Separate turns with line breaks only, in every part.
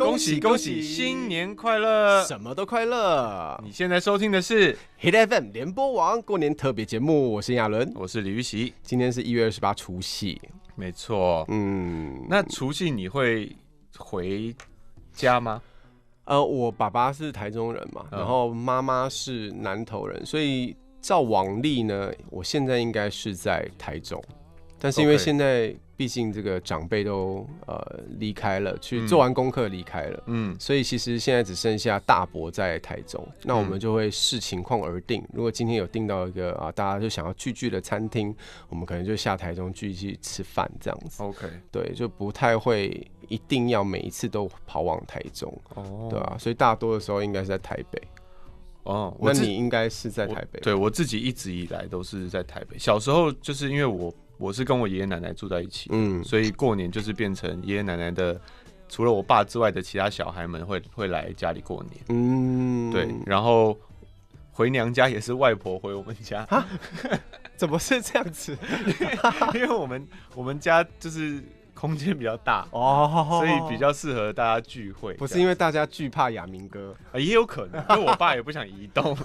恭喜恭喜，新年快乐！
什么都快乐。
你现在收听的是
Hit FM 联播网过年特别节目，我是亚伦，
我是李玉玺。
今天是1月28除夕，
没错。那除夕你会回家吗？
我爸爸是台中人嘛，然后妈妈是南投人，所以照往例呢，我现在应该是在台中，但是因为现在毕竟这个长辈都离开了，去做完功课离开了，所以其实现在只剩下大伯在台中，那我们就会视情况而定。如果今天有订到一个大家就想要聚的餐厅，我们可能就下台中聚去吃饭这样子。
OK，
对，就不太会一定要每一次都跑往台中，对啊，所以大多的时候应该是在台北。那你应该是在台北？
对，我自己一直以来都是在台北。小时候就是因为我是跟我爷爷奶奶住在一起，所以过年就是变成爷爷奶奶的，除了我爸之外的其他小孩们会来家里过年。对，然后回娘家也是外婆回我们家。
怎么是这样子？
因为我们家就是空间比较大所以比较适合大家聚会。
不是因为大家惧怕亚明哥，
也有可能，因为我爸也不想移动，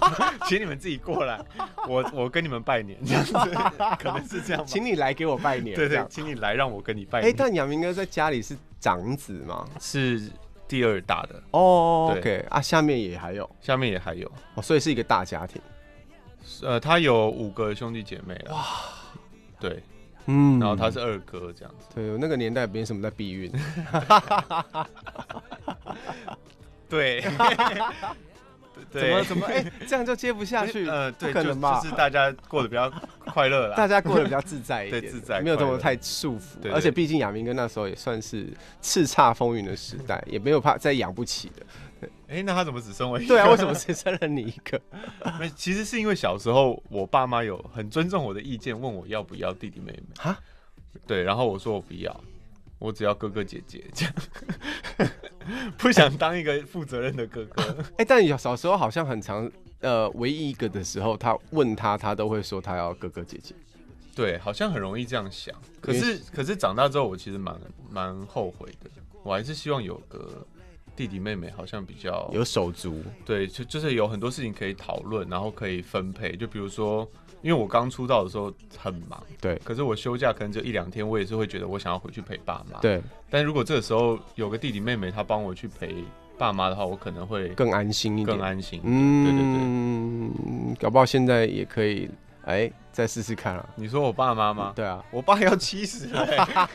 请你们自己过来，我跟你们拜年这样子，可能是这样吧。
请你来给我拜年，
对，请你来让我跟你拜年。
但亚明哥在家里是长子吗？
是第二大的。
OK 下面也还有，
所
以是一个大家庭。
他有5个兄弟姐妹了。哇，对。然后他是二哥这样子。
对，那个年代没什么在避孕。
对。
怎么这样就接不下去？
对，
不可能吧？
就是大家过得比较快乐啦，
大家过得比较自在一点，
对，自在，
没有这么太束缚。
对，
而且毕竟亚明哥那时候也算是叱咤风云的时代，也没有怕再养不起的。
那他怎么只生我一个？
对啊，为什么只生了你一个？
其实是因为小时候我爸妈有很尊重我的意见，问我要不要弟弟妹妹。对，然后我说我不要，我只要哥哥姐姐这样，不想当一个负责任的哥哥。
但你小时候好像很常，唯一一个的时候，他问他都会说他要哥哥姐姐。
对，好像很容易这样想。可是长大之后，我其实蛮后悔的。我还是希望有个弟弟妹妹，好像比较
有手足。
对，就是有很多事情可以讨论，然后可以分配。就比如说，因为我刚出道的时候很忙，
对，
可是我休假可能只有1-2天，我也是会觉得我想要回去陪爸妈。
对，
但如果这个时候有个弟弟妹妹，他帮我去陪爸妈的话，我可能会
更安心一点。
对，
搞不好现在也可以。再试试看啊！
你说我爸妈吗？
对啊，
我爸要70了。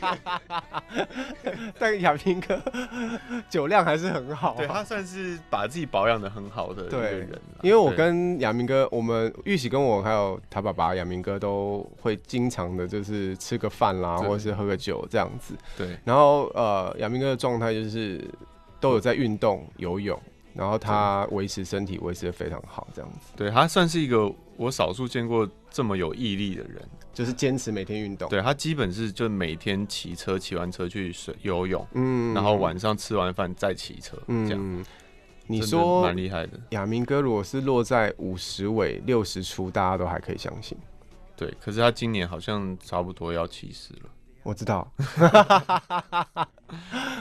但亚明哥酒量还是很好。
对，他算是把自己保养得很好的一个人。
因为我跟亚明哥，我们玉玺跟我还有他爸爸亚明哥都会经常的，就是吃个饭啦，或者是喝个酒这样子。
对。
然后亚明哥的状态就是都有在运动游泳，然后他维持身体维持得非常好，这样子。
对，他算是一个我少数见过这么有毅力的人，
就是坚持每天运动。
对，他基本是就每天骑完车去游泳，然后晚上吃完饭再骑车，这样。
你说
蛮厉害的。
亚明哥如果是落在50尾60出，大家都还可以相信。
对，可是他今年好像差不多要70了。
我知道。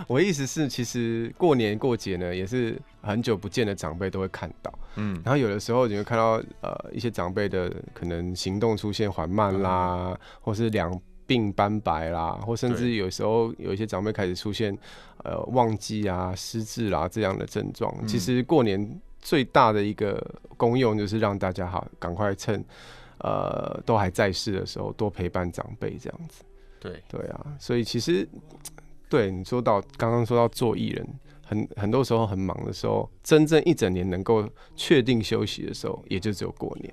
我的意思是，其实过年过节呢，也是很久不见的长辈都会看到。然后有的时候你会看到一些长辈的可能行动出现缓慢啦，或是两鬓斑白啦，或甚至有时候有一些长辈开始出现忘记啊、失智啦这样的症状。其实过年最大的一个功用就是让大家赶快趁都还在世的时候多陪伴长辈这样子。对啊，所以其实对你刚刚说到做艺人，很多时候很忙的时候，真正一整年能够确定休息的时候，也就只有过年。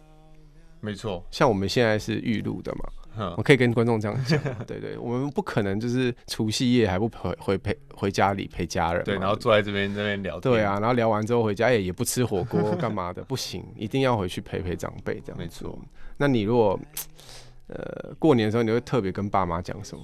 没错，
像我们现在是预录的嘛，我可以跟观众这样讲。对，我们不可能就是除夕夜还不回家里陪家人。
对，然后坐在这边聊天。
对啊，然后聊完之后回家也不吃火锅干嘛的，不行，一定要回去陪长辈这样。
没错。
那你如果过年的时候，你会特别跟爸妈讲什么？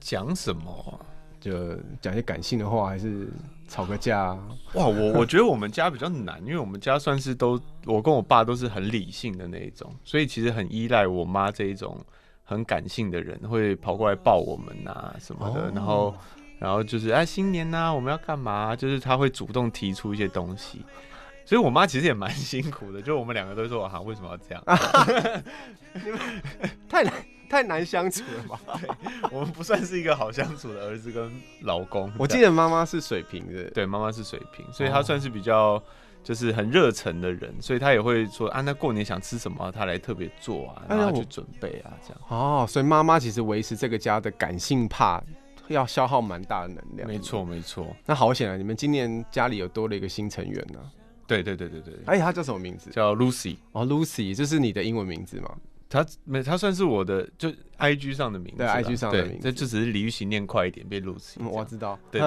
讲什么？
就讲一些感性的话，还是吵个架
哇，我觉得我们家比较难，因为我们家算是我跟我爸都是很理性的那一种，所以其实很依赖我妈这一种很感性的人，会跑过来抱我们啊什么的，然后然后就是新年啊，我们要干嘛？就是他会主动提出一些东西，所以我妈其实也蛮辛苦的，就我们两个都说为什么要这样？
你们太难相处了吧？
我们不算是一个好相处的儿子跟老公。
我记得妈妈是水瓶的，
对，妈妈是水瓶，所以她算是比较就是很热忱的人，所以她也会说那过年想吃什么，她来特别做啊，然后去准备啊，这样。
哦，所以妈妈其实维持这个家的感性怕要消耗蛮大的能量。
没错没错。
那好险啊，你们今年家里有多了一个新成员呢。
对。
她叫什么名字？
叫 Lucy。
哦 ，Lucy， 这是你的英文名字吗？
他算是我的就 IG 上的名字，
对 IG 上的名字，
这就只是李玉玺念快一点变 Lucy。
我知道，
对。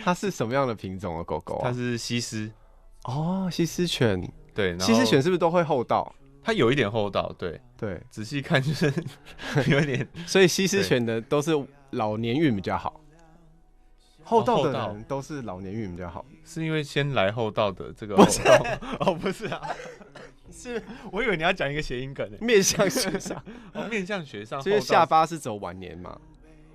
它是什么样的品种的狗狗啊？
它是西施。
哦，西施犬。
对，
西施犬是不是都会厚道？
它有一点厚道，对，仔细看就是有一点。
所以西施犬的都是老年运比较好，厚道的人都是老年运比较好，
是因为先来后到的这个厚道？哦，不是啊。是我以为你要讲一个谐音梗，
面相学上。
面相学上，
所以下巴是走晚年嘛。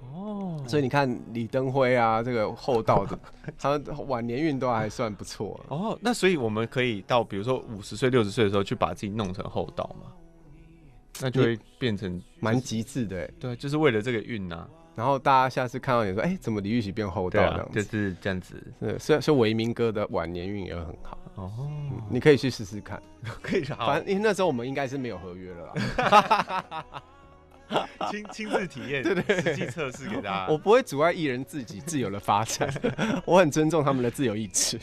哦，所以你看李登辉啊，这个厚道的，他晚年运都还算不错。
哦，那所以我们可以到比如说50岁、60岁的时候，去把自己弄成厚道嘛，那就会变成
蛮极致的。
对，就是为了这个运啊。
然后大家下次看到你说，怎么李玉玺变厚道这样子？
就是这样子。
虽然说维明哥的晚年运也很好。哦，你可以去试试看。
可以，
反正因为那时候我们应该是没有合约了啦。
亲自体验，实际测试给大家。
我不会阻碍艺人自己自由的发展，我很尊重他们的自由意志。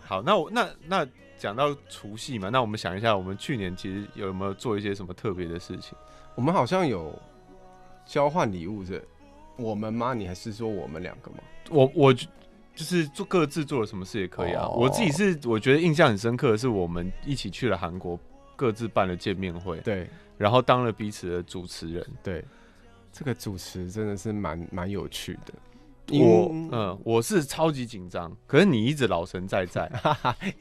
好，那讲到除夕嘛，那我们想一下，我们去年其实有没有做一些什么特别的事情？
我们好像有交换礼物是我们吗？你还是说我们两个吗？
我就是各自做了什么事也可以啊。我自己我觉得印象很深刻的是，我们一起去了韩国，各自办了见面会，
对，
然后当了彼此的主持人。
对，这个主持真的是蛮有趣的。
我是超级紧张，可是你一直老神在在，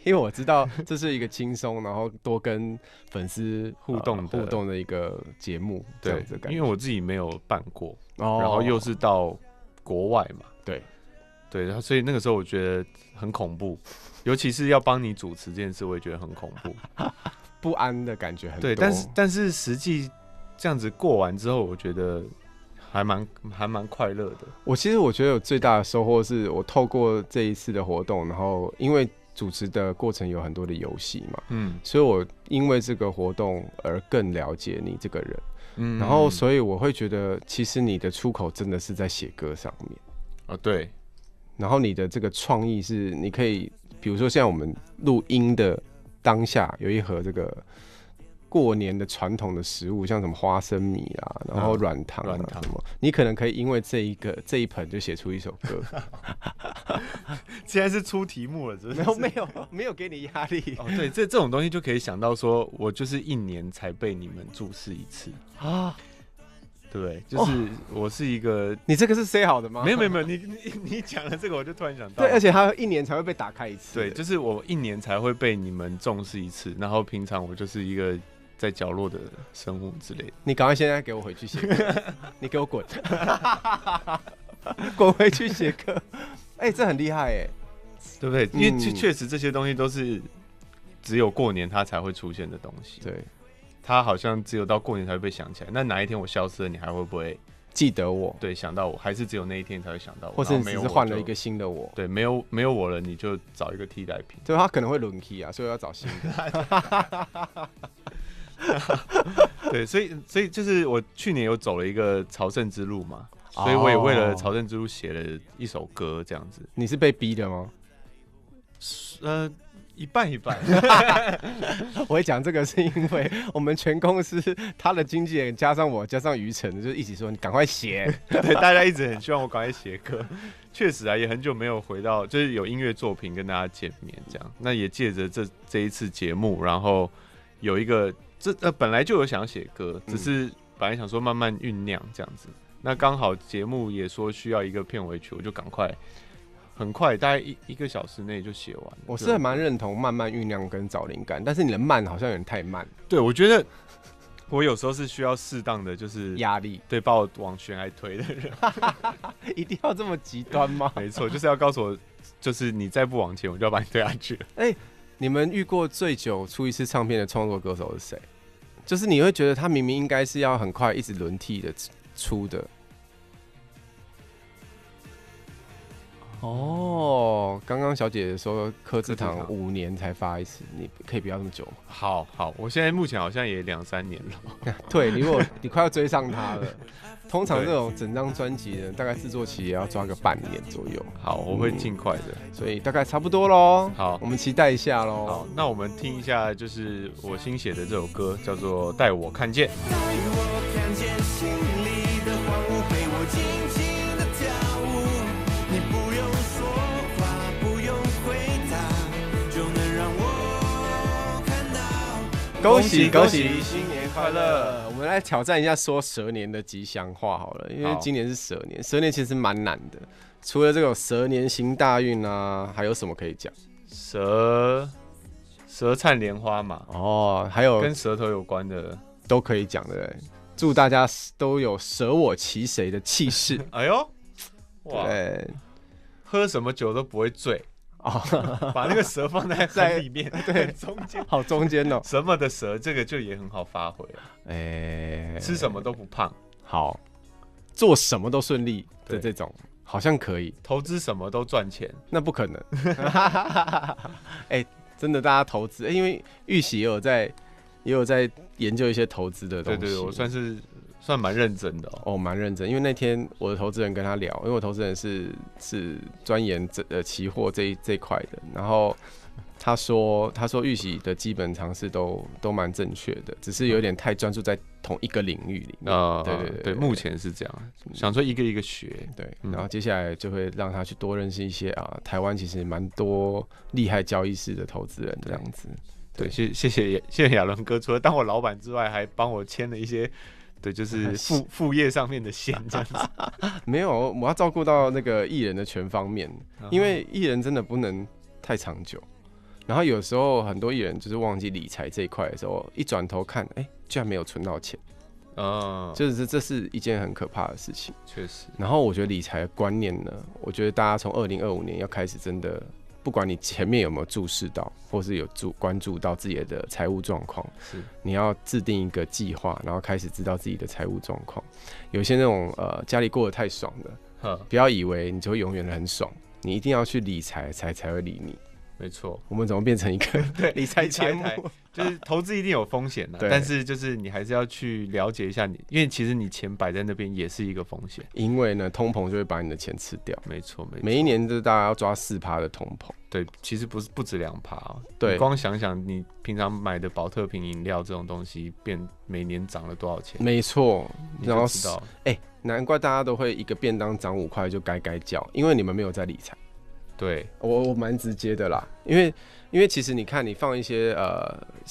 因为我知道这是一个轻松，然后多跟粉丝互动的一个节目，
对，因为我自己没有办过，然后又是到国外嘛，对，所以那个时候我觉得很恐怖，尤其是要帮你主持这件事，我也觉得很恐怖，
不安的感觉很多。
对，但是实际这样子过完之后，我觉得还蛮快乐的。
其实我觉得有最大的收获是我透过这一次的活动，然后因为主持的过程有很多的游戏嘛，所以我因为这个活动而更了解你这个人，然后所以我会觉得其实你的出口真的是在写歌上面。
对。
然后你的这个创意是你可以，比如说像我们录音的当下有一盒这个过年的传统的食物，像什么花生米啊，然后软糖啊什么，你可能可以因为这一盆就写出一首歌。
现在是出题目了，
没有给你压力。
对，这种东西就可以想到说，我就是1年才被你们注视一次啊。对，就是我是一个，
你这个是 say 好的吗？
没有，你讲了这个，我就突然想到，
对，而且还有1年才会被打开一次。
对，就是我1年才会被你们重视一次，然后平常我就是一个在角落的生物之类的。
你赶快现在给我回去写歌，你给我滚，滚回去写歌。这很厉害哎，
对不对？因为确实这些东西都是只有过年它才会出现的东西。
对。
他好像只有到过年才会被想起来，那哪一天我消失了，你还会不会
记得我？
对，想到我，还是只有那一天才会想到我？
或者你只是换了一个新的我？
对，没有我了，你就找一个替代品。
对，他可能会轮替啊，所以要找新的。
对，所以就是我去年有走了一个朝圣之路嘛，所以我也为了朝圣之路写了一首歌，这样子。
你是被逼的吗？
一半一半。
我会讲这个是因为我们全公司他的经纪人加上我加上于晨，就一起说你赶快写。
对，大家一直很希望我赶快写歌。确实啊，也很久没有回到就是有音乐作品跟大家见面这样。那也借着这一次节目，然后有一个本来就有想要写歌，只是本来想说慢慢酝酿这样子。那刚好节目也说需要一个片尾曲，我就赶快。很快，大概一个小时内就写完了。
我是蛮认同慢慢酝酿跟找灵感，但是你的慢好像有点太慢。
对，我觉得我有时候是需要适当的就是
压力，
对，把我往悬崖推的人。
一定要这么极端吗？
没错，就是要告诉我，就是你再不往前，我就要把你推下去了。
你们遇过最久出一次唱片的创作歌手是谁？就是你会觉得他明明应该是要很快一直轮替的出的。哦，刚刚小姐姐说柯智堂5年才发一次，你可以不要这么久吗？
好，我现在目前好像也2-3年了。
对，你快要追上他了。通常这种整张专辑呢，大概制作期也要抓个半年左右。
好，我会尽快的，
所以大概差不多咯。
好，
我们期待一下咯。
好，那我们听一下，就是我新写的这首歌，叫做《带我看见》。带我看见心里的荒芜，陪我静静的跳舞。你不用说话，不用回答，就能让我看到。恭喜恭喜，新年快乐！
我们来挑战一下说蛇年的吉祥话好了，因为今年是蛇年，蛇年其实蛮难的。除了这种蛇年行大运啊，还有什么可以讲？
蛇灿莲花嘛，
哦，还有
跟舌头有关的
都可以讲的。祝大家都有舍我其谁的气势。
哎呦，哇，
对，
喝什么酒都不会醉。哦，把那个蛇放在很里面，对，中间，
好中间哦。
什么的蛇，这个就也很好发挥啊。吃什么都不胖，
好，做什么都顺利的这种，好像可以。
投资什么都赚钱，
那不可能。真的，大家投资，因为玉玺也有在研究一些投资的东西。
对，我算蛮认真的
哦，蛮认真。因为那天我的投资人跟他聊，因为我投资人是钻研期货这一块的，然后他说玉玺的基本常识都蛮正确的，只是有点太专注在同一个领域里面。对，
目前是这样，想说一个一个学。
对，然后接下来就会让他去多认识一些台湾其实蛮多厉害交易室的投资人这样子。
对，谢谢亚伦哥，除了当我老板之外，还帮我牵了一些。对，就是副业上面的线这样子。
没有，我要照顾到那个艺人的全方面，因为艺人真的不能太长久。然后有时候很多艺人就是忘记理财这一块的时候，一转头看，居然没有存到钱。就是这是一件很可怕的事情。
确实。
然后我觉得理财的观念呢，我觉得大家从2025年要开始真的。不管你前面有没有注视到，或是有关注到自己的财务状况，你要制定一个计划，然后开始知道自己的财务状况。有些那种家里过得太爽的，不要以为你就会永远很爽，你一定要去理财才会理你。
没错，
我们怎么变成一个理财节目？
就是投资一定有风险的，但是就是你还是要去了解一下你，因为其实你钱摆在那边也是一个风险。
因为呢，通膨就会把你的钱吃掉。
没错，
每一年就是大家要抓4%的通膨。
对，其实不止2%哦。
对，
你光想想你平常买的保特瓶饮料这种东西，每年涨了多少钱？
没错，
然后知道，
难怪大家都会一个便当涨5块就该叫，因为你们没有在理财。
对，
我蛮直接的啦，因为其实你看，你放一些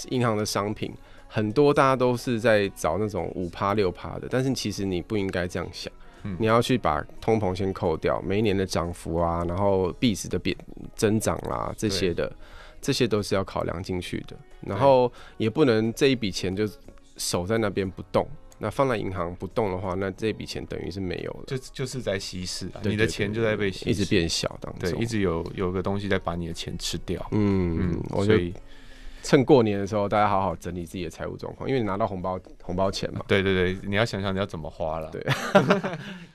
银行的商品，很多大家都是在找那种5%、6%的，但是其实你不应该这样想，你要去把通膨先扣掉，每一年的涨幅啊，然后币值的增长啦，这些都是要考量进去的，然后也不能这一笔钱就守在那边不动。那放在银行不动的话，那这笔钱等于是没有了，
就是在稀释啊，你的钱就在被稀释，
一直变小当中，
对，一直有个东西在把你的钱吃掉。
我觉得趁过年的时候，大家好好整理自己的财务状况，因为你拿到红包钱嘛。
对，你要想想你要怎么花了。
对，